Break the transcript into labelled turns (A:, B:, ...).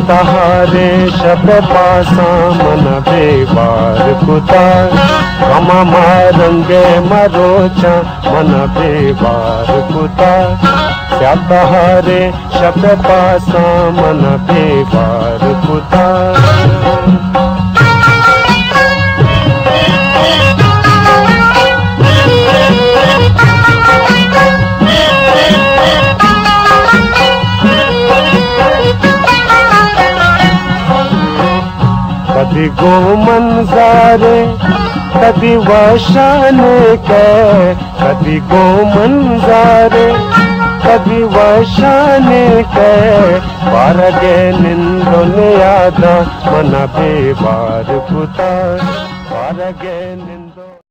A: तहारे शब पासा मन बेवार कुता कमा मारंगे मरोचा मन बेवार कुता क्या तहारे शब पासा मन बेवार कुता कदी गो मंजारे कदी वशाने के कदी गो मंजारे कदी वशाने के बारगे निंदोने यादा मन बेवार कुता बारगे